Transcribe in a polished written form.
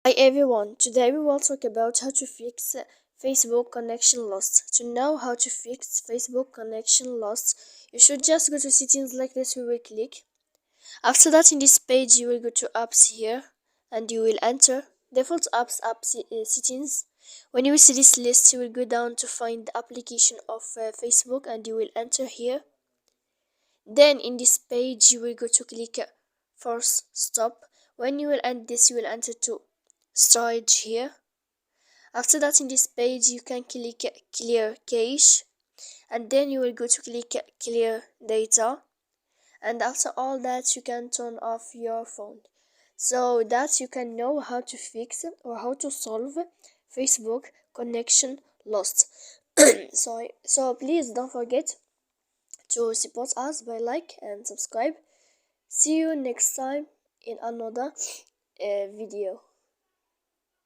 Hi everyone, today we will talk about how to fix Facebook connection lost. To know how to fix Facebook connection lost, you should just go to settings like this. We will click. After that, in this page you will go to apps here and you will enter default apps settings. When you will see this list, you will go down to find the application of Facebook and you will enter here. Then in this page you will go to click force stop. When you will end this, you will enter to storage here. After that, in this page you can click clear cache and then you will go to click clear data, and after all that you can turn off your phone so that you can know how to fix or how to solve Facebook connection lost. So please don't forget to support us by like and subscribe. See you next time in another video.